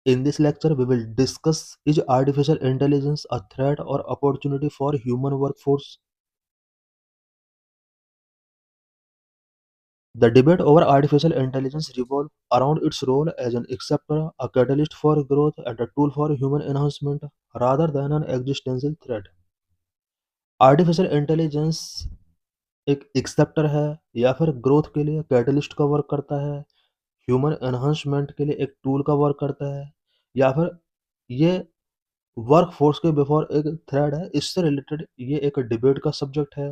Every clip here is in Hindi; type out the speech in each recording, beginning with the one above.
In this lecture, we will discuss, is artificial intelligence a threat or opportunity for human workforce? The debate over artificial intelligence revolves around its role as an acceptor, a catalyst for growth, and a tool for human enhancement rather than an existential threat. Artificial intelligence एक एक्सेप्टर है या फिर ग्रोथ के लिए कैटलिस्ट का वर्क करता है, ह्यूमन एनहांसमेंट के लिए एक टूल का वर्क करता है, या फिर ये वर्क फोर्स के बिफोर एक थ्रेड है, इससे रिलेटेड ये एक डिबेट का सब्जेक्ट है।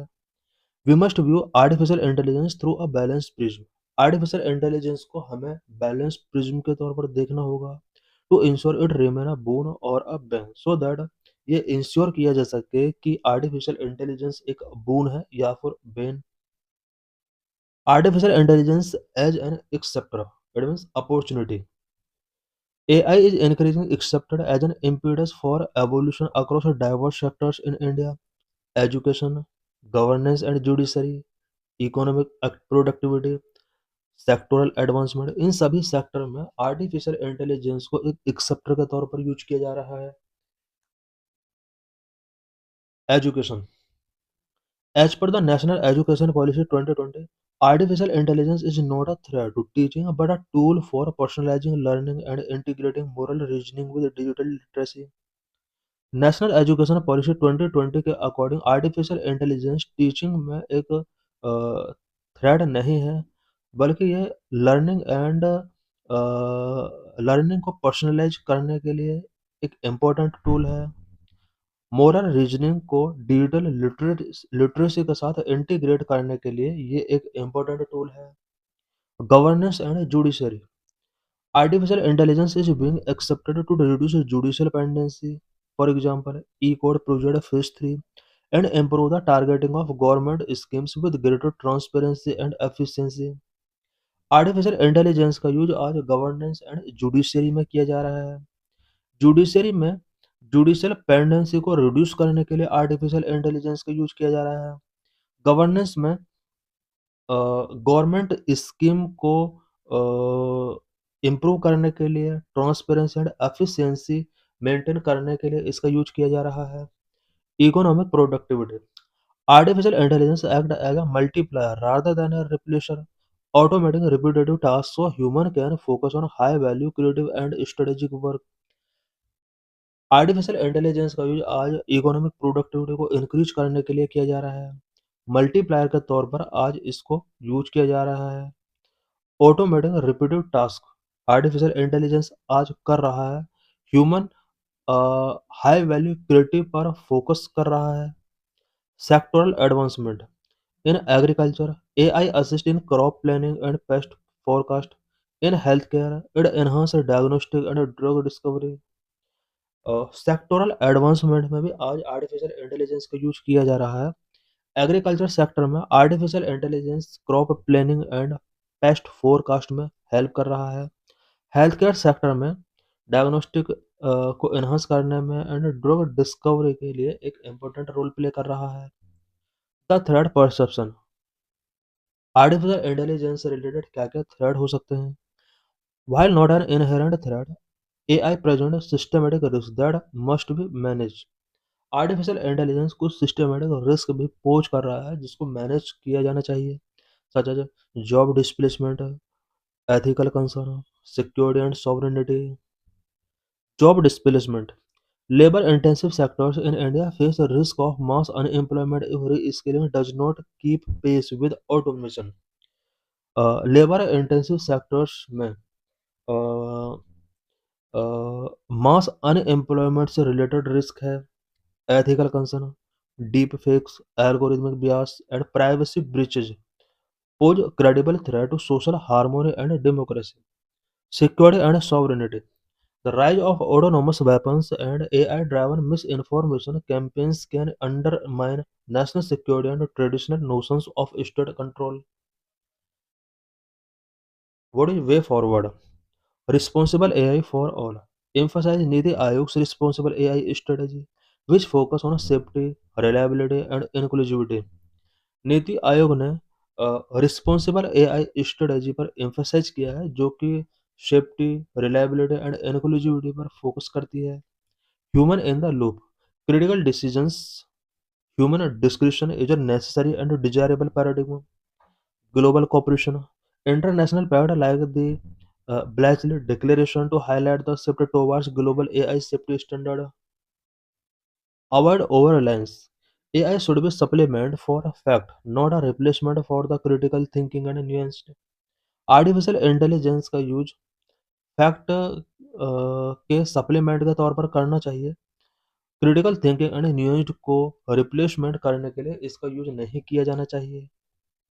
We must view artificial intelligence through a balance prism. Artificial intelligence को हमें बैलेंस प्रिज्म के तौर पर देखना होगा to ensure it remain a boon or a bane, so that ये इंश्योर किया जा सके कि आर्टिफिशियल इंटेलिजेंस एक बोन है या फिर bane. Artificial intelligence as an acceptor, it means opportunity. AI is increasingly accepted as an impetus for evolution across diverse sectors in India: education, governance and judiciary, economic productivity, sectoral advancement. इन सभी सेक्टर में आर्टिफिशियल इंटेलिजेंस को एक एक्सेप्टर के तौर पर यूज किया जा रहा है। Education, as per the National Education Policy 2020, artificial intelligence is not a threat to teaching but a tool for personalizing learning and integrating moral reasoning with digital literacy। National Education Policy 2020 के अकॉर्डिंग आर्टिफिशियल इंटेलिजेंस टीचिंग में एक थ्रेड नहीं है, बल्कि ये लर्निंग एंड लर्निंग को पर्सनलाइज करने के लिए एक इम्पोर्टेंट टूल है। मोरल रीजनिंग को डिजिटल लिटरेसी के साथ इंटीग्रेट करने के लिए ये एक इम्पोर्टेंट टूल है। Governance and judiciary, artificial intelligence is being accepted to reduce judicial pendency. For example, e-code project phase 3 and improve the targeting of government schemes with greater transparency and efficiency। Artificial intelligence का यूज आज गवर्नेंस एंड जुडिशरी में किया जा रहा है। जुडिशरी में जुडिशियल पेंडेंसी को रिड्यूस करने के लिए आर्टिफिशियल इंटेलिजेंस का यूज किया जा रहा है। गवर्नेंस में गवर्नमेंट स्कीम को इम्प्रूव करने के लिए, ट्रांसपेरेंसी एंड एफिशिएंसी मेंटेन करने के लिए इसका यूज किया जा रहा है। Economic productivity, artificial intelligence act as a multiplier rather than a replacer, automating repetitive tasks so human can focus on high value creative and strategic work। Artificial intelligence का यूज आज इकोनॉमिक प्रोडक्टिविटी को इंक्रीज करने के लिए किया जा रहा है। मल्टीप्लायर के तौर पर आज इसको यूज किया जा रहा है। Automating repeated task, artificial intelligence आज कर रहा है। ह्यूमन हाई वैल्यू क्रिएटिव पर फोकस कर रहा है। Sectoral advancement, in agriculture AI assist in crop planning and paste forecast. In health care it enhance diagnostic and drug discovery. Sectoral advancement में भी आज आर्टिफिशियल इंटेलिजेंस का यूज किया जा रहा है। एग्रीकल्चर सेक्टर में artificial intelligence crop planning and paste forecast में हेल्प कर रहा है। हेल्थ केयर सेक्टर में डायग्नोस्टिक को एनहांस करने में एंड ड्रग डिस्कवरी के लिए एक इम्पोर्टेंट रोल प्ले कर रहा है। The threat perception, artificial intelligence से रिलेटेड क्या क्या थ्रेड हो सकते हैं। While not an inherent threat, AI present systematic risk that must be manage. Artificial intelligence कुछ सिस्टमेटिक रिस्क भी पोज कर रहा है जिसको मैनेज किया जाना चाहिए, such as job displacement, ethical concern, security and sovereignty. Job displacement, labor intensive sectors in India face the risk of mass unemployment if reskilling does not keep pace with automation। Labour intensive sectors में मास अनएम्प्लॉयमेंट से रिलेटेड रिस्क है, ethical concern, deep fakes, algorithmic Beas and privacy breaches pose credible threat to social harmony and democracy। Security and sovereignty, the rise of autonomous weapons and AI-driven misinformation campaigns can undermine national security and traditional notions of state control। What is way forward? Responsible AI for all, emphasize Niti Aayog's responsible AI strategy, which focus on safety, reliability and inclusivity। NITI Aayog ने रिस्पॉन्सिबल एआई स्ट्रेटजी पर एम्फसाइज किया है, जो कि सेफ्टी, रिलायबिलिटी एंड इंक्लूसिविटी पर फोकस करती है। Human in the loop, critical decisions, human description is a necessary and desirable paradigm. Global cooperation, international pact like the Bletchley Declaration to highlight the shift towards global AI safety standard. Avoid over-reliance. AI should be supplement for a fact, not a replacement for the critical thinking and nuanced. Artificial intelligence का यूज फैक्ट के सप्लीमेंट के तौर पर करना चाहिए। क्रिटिकल थिंकिंग एंड न्यूज़ को रिप्लेसमेंट करने के लिए इसका यूज नहीं किया जाना चाहिए।